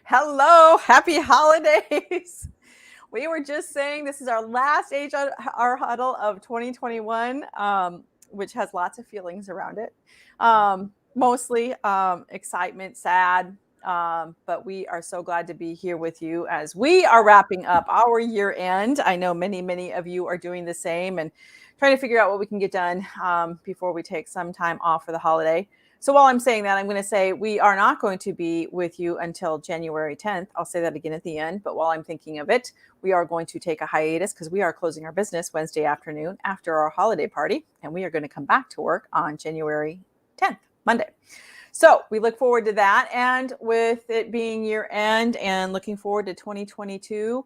Hello, happy holidays. We were just saying this is our last HR Huddle of 2021, which has lots of feelings around it. Mostly excitement, sad, but we are so glad to be here with you as we are wrapping up our year end. I know many of you are doing the same and trying to figure out what we can get done before we take some time off for the holiday. So while I'm saying that, I'm going to say we are not going to be with you until January 10th. I'll say that again at the end. But while I'm thinking of it, we are going to take a hiatus because we are closing our business Wednesday afternoon after our holiday party. And we are going to come back to work on January 10th, Monday. So we look forward to that. And with it being year end and looking forward to 2022,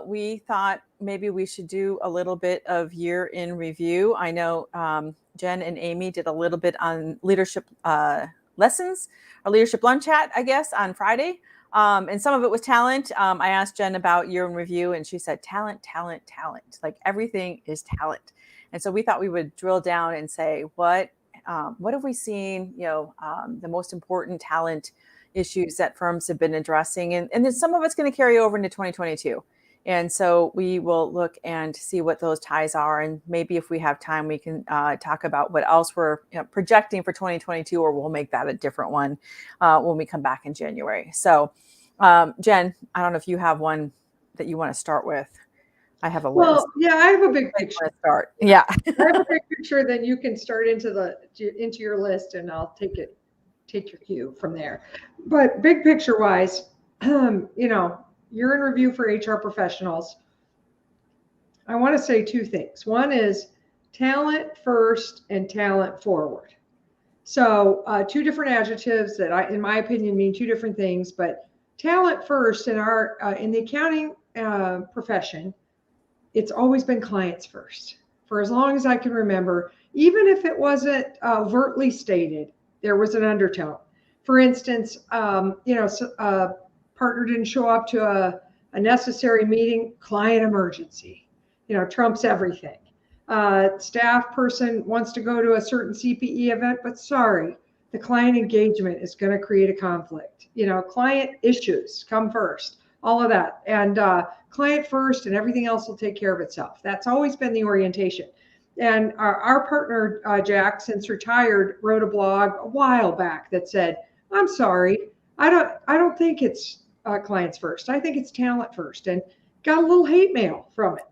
we thought maybe we should do a little bit of year in review. I know Jen and Amy did a little bit on leadership lessons, or leadership lunch chat, I guess, on Friday. And some of it was talent. I asked Jen about year in review, and she said, talent. Like everything is talent. And so we thought we would drill down and say, what have we seen, the most important talent issues that firms have been addressing? And then some of it's going to carry over into 2022. And so we will look and see what those ties are. And maybe if we have time, we can talk about what else we're projecting for 2022, or we'll make that a different one when we come back in January. So Jen, I don't know if you have one that you want to start with. I have a list. Well, yeah, I have a big picture. Start. Yeah. I have a big picture, then you can start into your list, and I'll take your cue from there. But big picture wise, year in review for HR professionals, I want to say two things. One is talent first and talent forward. So two different adjectives that in my opinion, mean two different things. But talent first in the accounting profession, it's always been clients first. For as long as I can remember, even if it wasn't overtly stated, there was an undertone. For instance, partner didn't show up to a necessary meeting, client emergency, trumps everything. Staff person wants to go to a certain CPE event, but sorry, the client engagement is going to create a conflict. Client issues come first, all of that. And client first, and everything else will take care of itself. That's always been the orientation. And our partner, Jack, since retired, wrote a blog a while back that said, I'm sorry, I don't think it's clients first. I think it's talent first. And got a little hate mail from it.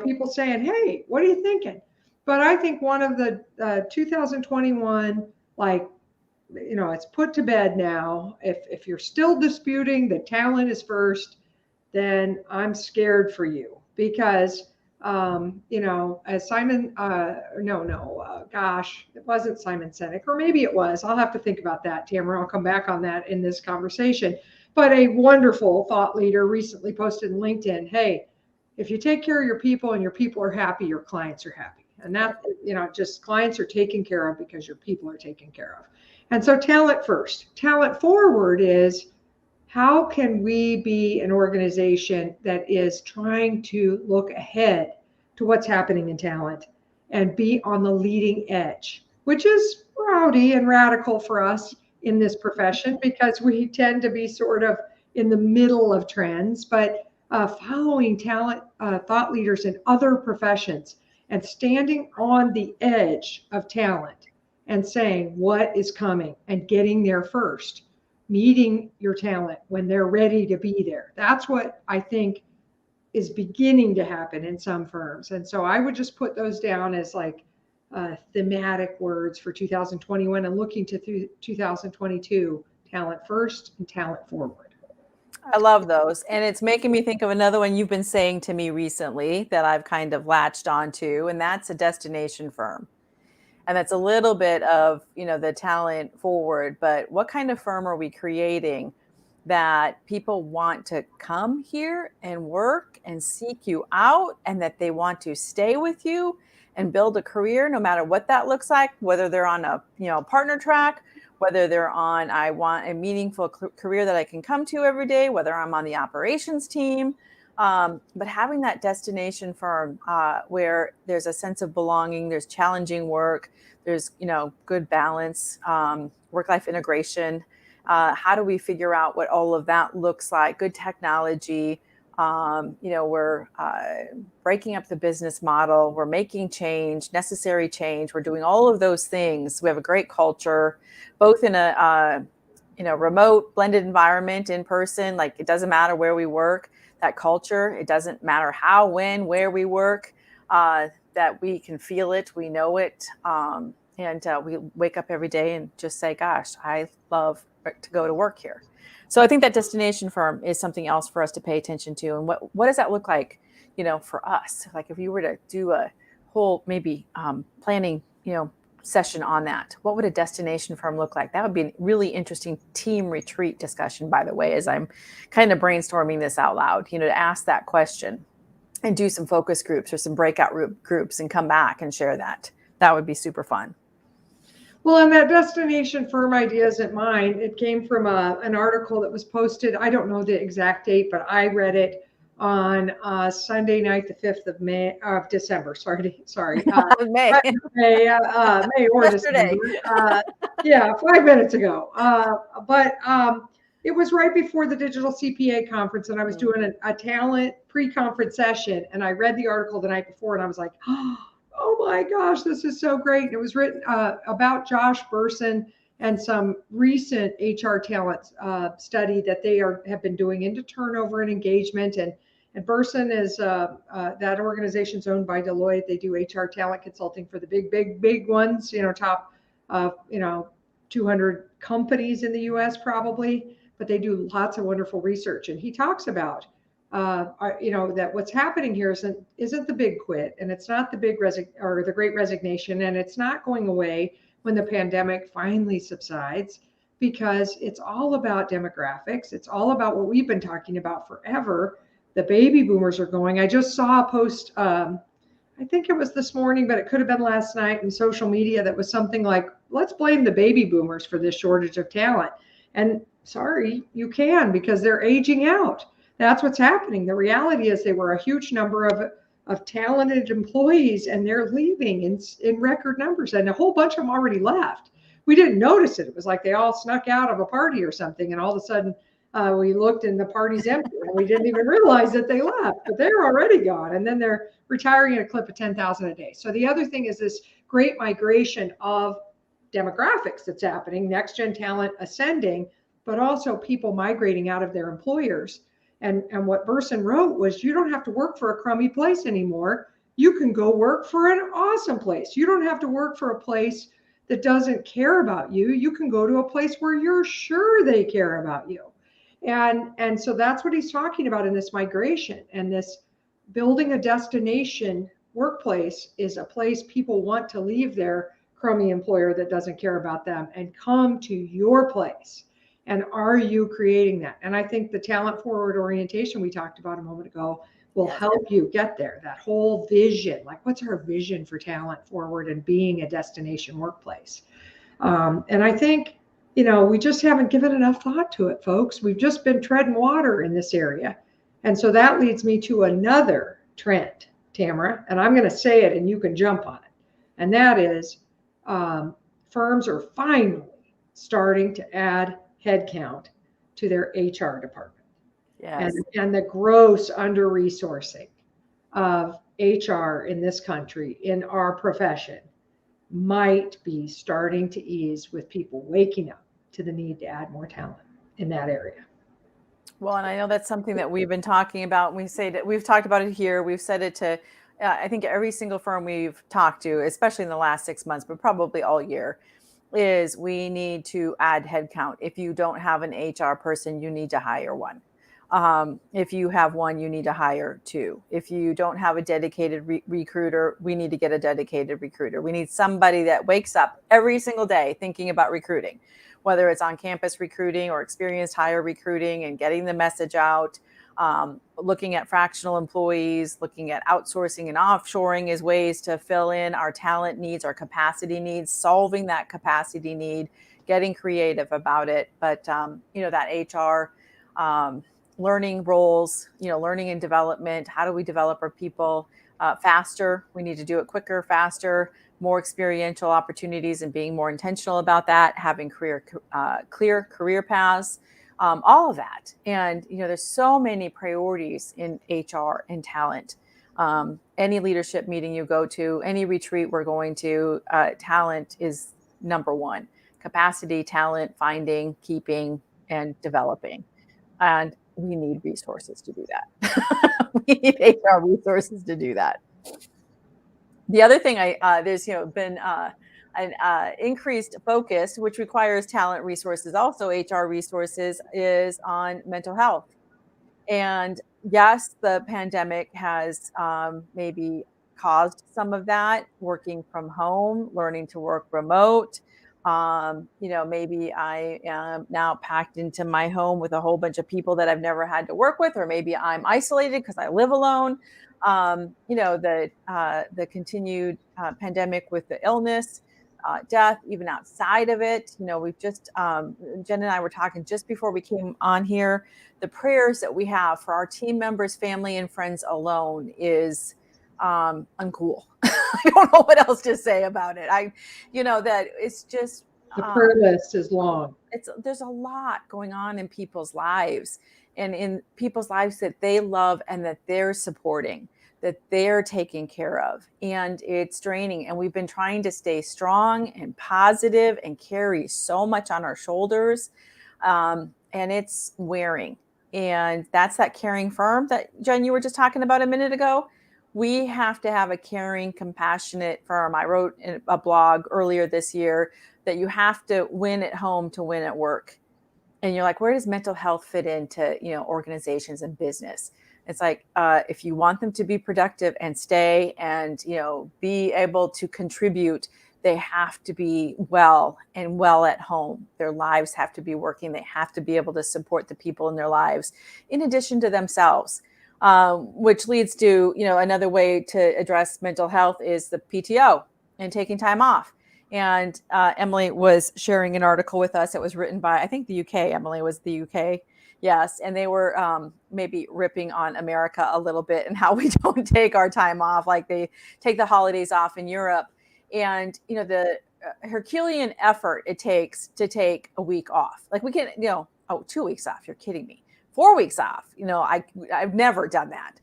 People saying, hey, what are you thinking? But I think one of the 2021, it's put to bed now. If you're still disputing that talent is first, then I'm scared for you because, as Simon, it wasn't Simon Sinek, or maybe it was. I'll have to think about that, Tamera. I'll come back on that in this conversation. But a wonderful thought leader recently posted in LinkedIn, hey, if you take care of your people and your people are happy, your clients are happy. And that, just clients are taken care of because your people are taken care of. And so talent first. Talent forward is, how can we be an organization that is trying to look ahead to what's happening in talent and be on the leading edge, which is rowdy and radical for us in this profession because we tend to be sort of in the middle of trends, but following talent thought leaders in other professions and standing on the edge of talent and saying what is coming and getting there first, meeting your talent when they're ready to be there. That's what I think is beginning to happen in some firms. And so I would just put those down as thematic words for 2021 and looking to 2022, talent first and talent forward. I love those. And it's making me think of another one you've been saying to me recently that I've kind of latched onto, and that's a destination firm. And that's a little bit of, the talent forward, but what kind of firm are we creating that people want to come here and work and seek you out, and that they want to stay with you and build a career, no matter what that looks like, whether they're on a, partner track, whether they're on, I want a meaningful career that I can come to every day, whether I'm on the operations team, but having that destination firm where there's a sense of belonging, there's challenging work, There's, good balance, work-life integration. How do we figure out what all of that looks like? Good technology. We're breaking up the business model. We're making change, necessary change. We're doing all of those things. We have a great culture, both in a remote blended environment, in person. Like, it doesn't matter where we work, that culture, it doesn't matter how, when, where we work, that we can feel it, we know it. And we wake up every day and just say, gosh, I love to go to work here. So I think that destination firm is something else for us to pay attention to. And what does that look like, for us? Like, if you were to do a whole maybe planning, session on that, what would a destination firm look like? That would be a really interesting team retreat discussion, by the way, as I'm kind of brainstorming this out loud, to ask that question and do some focus groups or some breakout groups and come back and share that. That would be super fun. Well, and that destination firm idea isn't mine. It came from an article that was posted. I don't know the exact date, but I read it on Sunday night, the 5th of December. Sorry. May. May or Yesterday. December. Yeah, 5 minutes ago. But it was right before the Digital CPA conference, and I was doing a talent pre-conference session, and I read the article the night before, and I was like, oh my gosh, this is so great. And it was written about Josh Burson and some recent HR talent study that they have been doing into turnover and engagement. And Burson is that organization's owned by Deloitte. They do HR talent consulting for the big ones, top 200 companies in the US probably, but they do lots of wonderful research. And he talks about that what's happening here isn't the big quit, and it's not the the great resignation, and it's not going away when the pandemic finally subsides, because it's all about demographics. It's all about what we've been talking about forever. The baby boomers are going. I just saw a post, I think it was this morning, but it could have been last night, in social media, that was something like, let's blame the baby boomers for this shortage of talent. And sorry, you can, because they're aging out. That's what's happening. The reality is they were a huge number of talented employees, and they're leaving in record numbers, and a whole bunch of them already left. We didn't notice it. It was like they all snuck out of a party or something, and all of a sudden we looked and the party's empty, and we didn't even realize that they left, but they're already gone. And then they're retiring at a clip of 10,000 a day. So the other thing is this great migration of demographics that's happening, next gen talent ascending, but also people migrating out of their employers. And what Burson wrote was, you don't have to work for a crummy place anymore. You can go work for an awesome place. You don't have to work for a place that doesn't care about you. You can go to a place where you're sure they care about you. And so that's what he's talking about in this migration, and this building a destination workplace is a place people want to leave their crummy employer that doesn't care about them and come to your place. And are you creating that? And I think the talent forward orientation we talked about a moment ago will help you get there. That whole vision, like, what's our vision for talent forward and being a destination workplace? And I think, we just haven't given enough thought to it, folks. We've just been treading water in this area. And so that leads me to another trend, Tamera, and I'm going to say it and you can jump on it. And that is firms are finally starting to add headcount to their HR department. Yes. And the gross under-resourcing of HR in this country, in our profession, might be starting to ease with people waking up to the need to add more talent in that area. Well, and I know that's something that we've been talking about. We say that we've talked about it here. We've said it to, I think, every single firm we've talked to, especially in the last 6 months, but probably all year, is we need to add headcount. If you don't have an HR person, you need to hire one. If you have one, you need to hire two. If you don't have a dedicated recruiter, we need to get a dedicated recruiter. We need somebody that wakes up every single day thinking about recruiting, whether it's on campus recruiting or experienced hire recruiting and getting the message out, looking at fractional employees, looking at outsourcing and offshoring as ways to fill in our talent needs, our capacity needs, solving that capacity need, getting creative about it. But, that HR, learning roles, learning and development. How do we develop our people faster? We need to do it quicker, faster, more experiential opportunities and being more intentional about that, having clear career paths, all of that. And, there's so many priorities in HR and talent. Any leadership meeting you go to, any retreat we're going to, talent is number one. Capacity, talent, finding, keeping, and developing. And we need resources to do that. We need HR resources to do that. The other thing there's been an increased focus, which requires talent resources, also HR resources, is on mental health. And yes, the pandemic has maybe caused some of that, working from home, learning to work remote. Maybe I am now packed into my home with a whole bunch of people that I've never had to work with, or maybe I'm isolated because I live alone. The continued pandemic with the illness, death, even outside of it. We've just, Jen and I were talking just before we came on here, the prayers that we have for our team members, family, and friends alone is uncool. I don't know what else to say about it. That it's just the prayer list is long. There's a lot going on in people's lives, and in people's lives that they love and that they're supporting, that they're taking care of, and it's draining. And we've been trying to stay strong and positive and carry so much on our shoulders, and it's wearing. And that's that caring firm that, Jen, you were just talking about a minute ago. We have to have a caring, compassionate firm. I wrote in a blog earlier this year that you have to win at home to win at work. And you're like, where does mental health fit into, organizations and business? It's like, if you want them to be productive and stay and, be able to contribute, they have to be well at home. Their lives have to be working. They have to be able to support the people in their lives in addition to themselves, which leads to, another way to address mental health is the PTO and taking time off. And Emily was sharing an article with us that was written by, I think, the UK. Emily was the UK. Yes. And they were maybe ripping on America a little bit and how we don't take our time off, like they take the holidays off in Europe. And, the Herculean effort it takes to take a week off. Like we can, 2 weeks off. You're kidding me. 4 weeks off. I've never done that.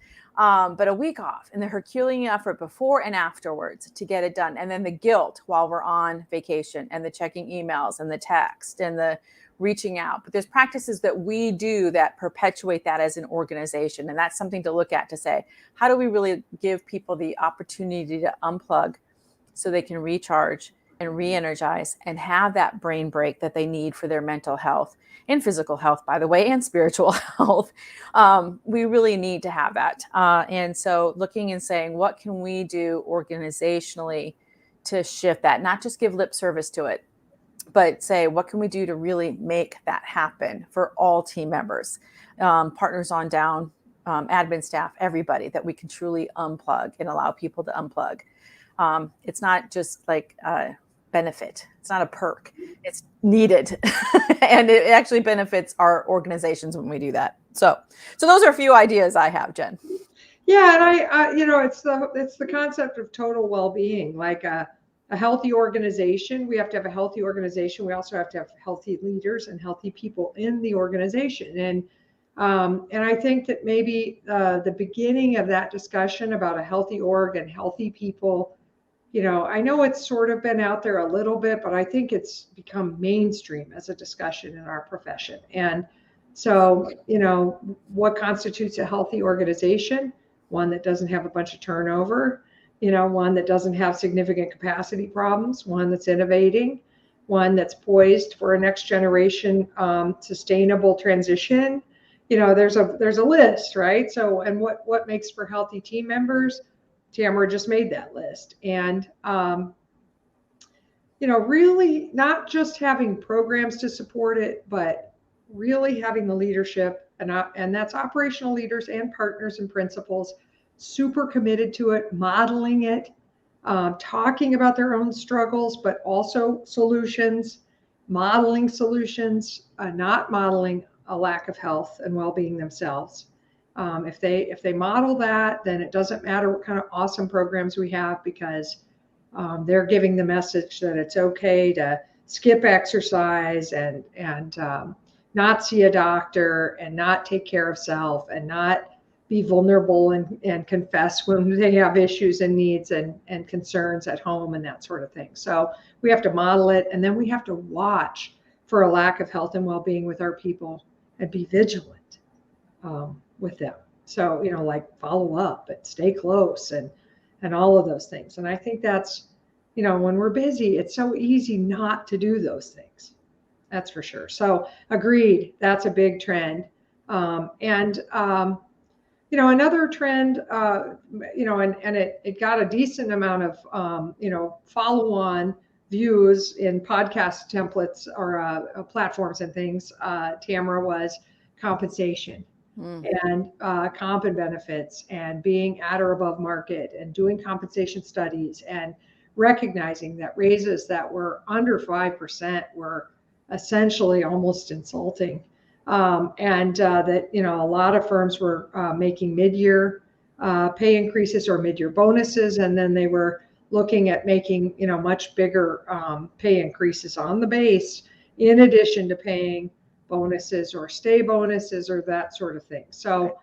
But a week off, and the Herculean effort before and afterwards to get it done. And then the guilt while we're on vacation, and the checking emails and the text and the reaching out. But there's practices that we do that perpetuate that as an organization. And that's something to look at, to say, how do we really give people the opportunity to unplug so they can recharge and re-energize and have that brain break that they need for their mental health and physical health, by the way, and spiritual health. We really need to have that. And so looking and saying, what can we do organizationally to shift that, not just give lip service to it, but say, what can we do to really make that happen for all team members, partners on down, admin staff, everybody, that we can truly unplug and allow people to unplug. It's not just like a benefit. It's not a perk. It's needed. And it actually benefits our organizations when we do that. So those are a few ideas I have, Jen. Yeah. And it's the concept of total well-being, like a healthy organization. We have to have a healthy organization. We also have to have healthy leaders and healthy people in the organization. And I think that maybe the beginning of that discussion about a healthy org and healthy people, I know it's sort of been out there a little bit, but I think it's become mainstream as a discussion in our profession. And so, what constitutes a healthy organization? One that doesn't have a bunch of turnover, one that doesn't have significant capacity problems, one that's innovating, one that's poised for a next generation sustainable transition. There's a list, right? So, and what makes for healthy team members? Tamera just made that list. And, really not just having programs to support it, but really having the leadership, and that's operational leaders and partners and principals, super committed to it, modeling it, talking about their own struggles, but also solutions, modeling solutions, not modeling a lack of health and well-being themselves. If they model that, then it doesn't matter what kind of awesome programs we have, because They're giving the message that it's okay to skip exercise and not see a doctor and not take care of self and not be vulnerable and confess when they have issues and needs and concerns at home and that sort of thing. So we have to model it, and then we have to watch for a lack of health and well-being with our people and be vigilant with them. So, like follow up and stay close and all of those things. And I think that's, when we're busy, it's so easy not to do those things. That's for sure. So agreed. That's a big trend. Another trend, and it got a decent amount of, follow-on views in podcast templates or platforms and things. Tamera, was compensation and comp and benefits and being at or above market and doing compensation studies and recognizing that raises that were under 5% were essentially almost insulting. That a lot of firms were making mid-year pay increases or mid-year bonuses, and then they were looking at making much bigger pay increases on the base, in addition to paying bonuses or stay bonuses or that sort of thing. So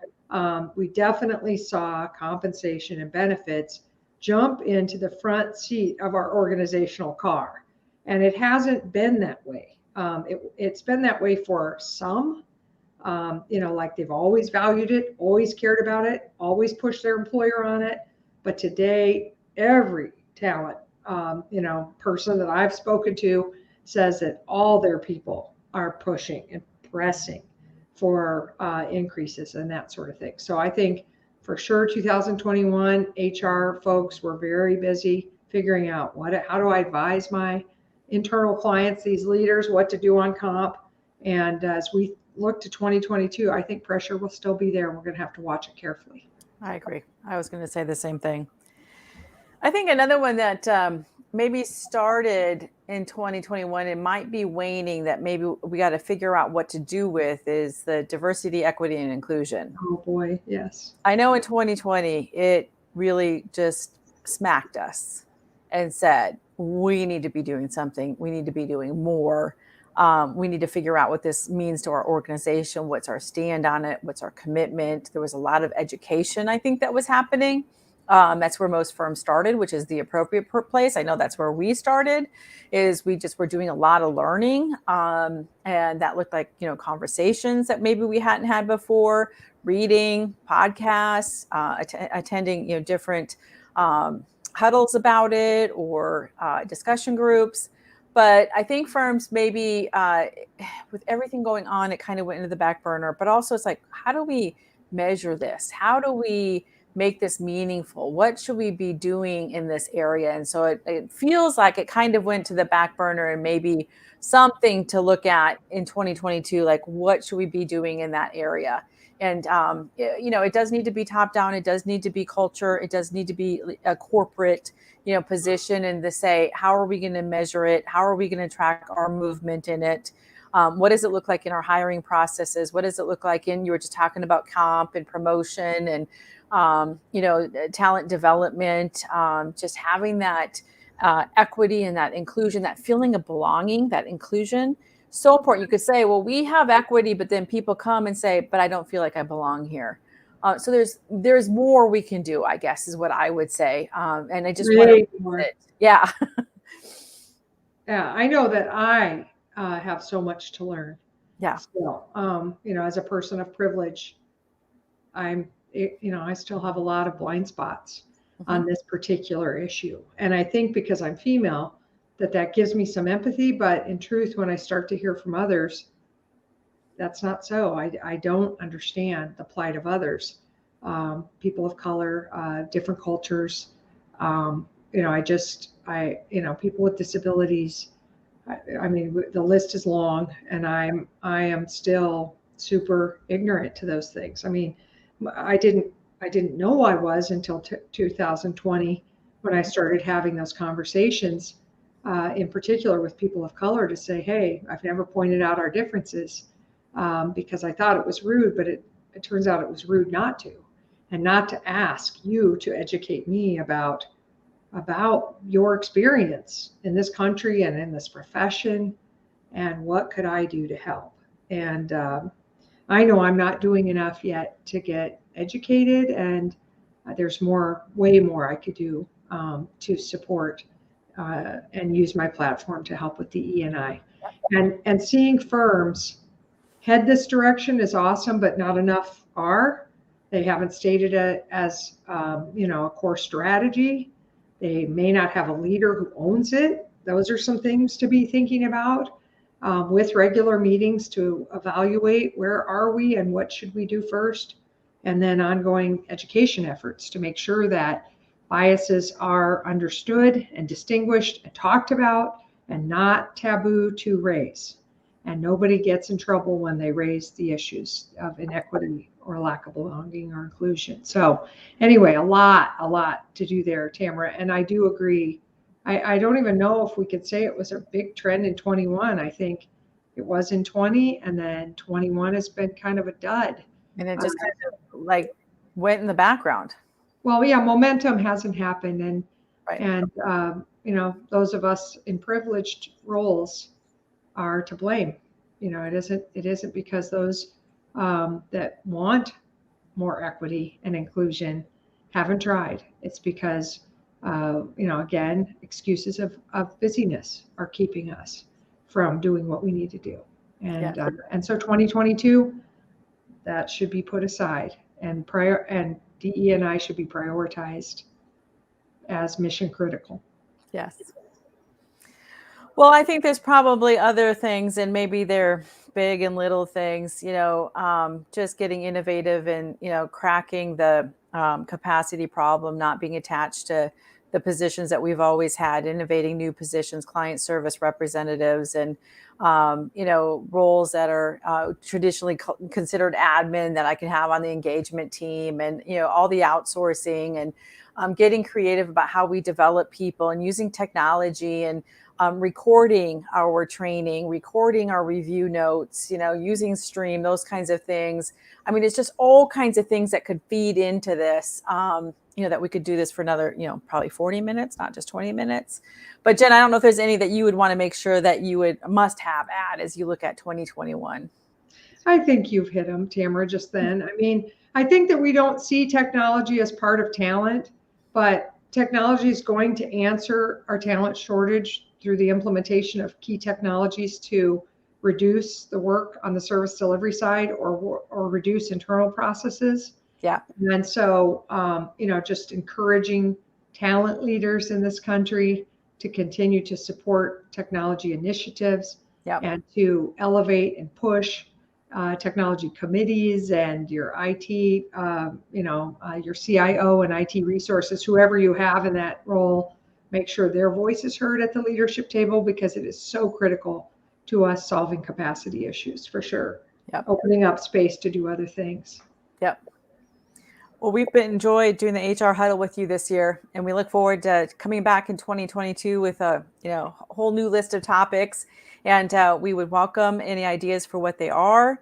we definitely saw compensation and benefits jump into the front seat of our organizational car, and it hasn't been that way. It's been that way for some, like they've always valued it, always cared about it, always pushed their employer on it. But today, every talent, person that I've spoken to says that all their people are pushing and pressing for increases and that sort of thing. So I think for sure 2021 HR folks were very busy figuring out how do I advise my internal clients, these leaders, what to do on comp. And as we look to 2022, I think pressure will still be there. We're going to have to watch it carefully. I agree. I was going to say the same thing. I think another one that maybe started in 2021, it might be waning, that maybe we got to figure out what to do with, is the diversity, equity, and inclusion. Oh boy, yes. I know in 2020, it really just smacked us and said, we need to be doing something. We need to be doing more. We need to figure out what this means to our organization. What's our stand on it? What's our commitment? There was a lot of education, I think, that was happening. That's where most firms started, which is the appropriate place. I know that's where we started, is we just were doing a lot of learning. And that looked like, conversations that maybe we hadn't had before, reading, podcasts, attending, different huddles about it, or discussion groups. But I think firms maybe with everything going on, it kind of went into the back burner. But also it's like, how do we measure this? How do we make this meaningful? What should we be doing in this area? And so it feels like it kind of went to the back burner, and maybe something to look at in 2022, like what should we be doing in that area? And, it does need to be top down. It does need to be culture. It does need to be a corporate, position, and to say, how are we going to measure it? How are we going to track our movement in it? What does it look like in our hiring processes? What does it look like you were just talking about comp and promotion and, talent development, just having that equity and that inclusion, that feeling of belonging, that inclusion. So important. You could say, well, we have equity, but then people come and say, but I don't feel like I belong here. So there's more we can do, I guess, is what I would say. And I just really want to, yeah. Yeah, I know that I have so much to learn. Yeah. Still, as a person of privilege, I still have a lot of blind spots on this particular issue. And I think because I'm female, that gives me some empathy. But in truth, when I start to hear from others, that's not so. I don't understand the plight of others, people of color, different cultures. People with disabilities. I mean, the list is long, and I am still super ignorant to those things. I mean, I didn't know I was until 2020 when I started having those conversations, in particular with people of color, to say, hey, I've never pointed out our differences because I thought it was rude, but it turns out it was rude not to, and not to ask you to educate me about about your experience in this country and in this profession, and what could I do to help. And I know I'm not doing enough yet to get educated, and there's way more I could do to support and use my platform to help with the E&I. And seeing firms head this direction is awesome, but not enough are. They haven't stated it as a core strategy. They may not have a leader who owns it. Those are some things to be thinking about with regular meetings to evaluate where are we and what should we do first, and then ongoing education efforts to make sure that biases are understood and distinguished and talked about and not taboo to raise. And nobody gets in trouble when they raise the issues of inequity or lack of belonging or inclusion. So anyway, a lot to do there, Tamara. And I do agree. I don't even know if we could say it was a big trend in 21. I think it was in 20, and then 21 has been kind of a dud. And it just kind of like went in the background. Well, yeah, momentum hasn't happened. And, right. and those of us in privileged roles are to blame. It isn't because those that want more equity and inclusion haven't tried. It's because again, excuses of busyness are keeping us from doing what we need to do. And Yes. And so 2022, that should be put aside, and DE&I should be prioritized as mission critical. Yes. Well, I think there's probably other things, and maybe they're big and little things, just getting innovative and, cracking the capacity problem, not being attached to the positions that we've always had, innovating new positions, client service representatives, and, roles that are traditionally considered admin that I can have on the engagement team, and, all the outsourcing, and getting creative about how we develop people and using technology, and recording our training, recording our review notes, using Stream, those kinds of things. I mean, it's just all kinds of things that could feed into this, that we could do this for another, probably 40 minutes, not just 20 minutes. But Jen, I don't know if there's any that you would want to make sure that you must have add as you look at 2021. I think you've hit them, Tamara, just then. I mean, I think that we don't see technology as part of talent, but technology is going to answer our talent shortage through the implementation of key technologies to reduce the work on the service delivery side or reduce internal processes. Yeah. And so, just encouraging talent leaders in this country to continue to support technology initiatives. Yep. And to elevate and push technology committees and your IT, your CIO and IT resources, whoever you have in that role, make sure their voice is heard at the leadership table, because it is so critical to us solving capacity issues, for sure. Yep. Opening up space to do other things. Yep. Well, we've enjoyed doing the HR Huddle with you this year, and we look forward to coming back in 2022 with a whole new list of topics. And we would welcome any ideas for what they are.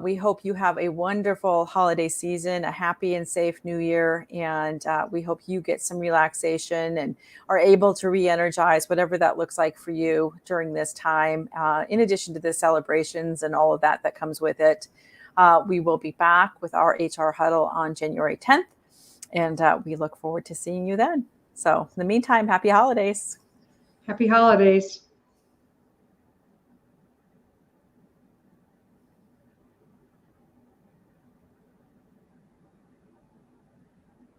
We hope you have a wonderful holiday season, a happy and safe new year, and we hope you get some relaxation and are able to re-energize whatever that looks like for you during this time, in addition to the celebrations and all of that comes with it. We will be back with our HR Huddle on January 10th, and we look forward to seeing you then. So in the meantime, happy holidays. Happy holidays.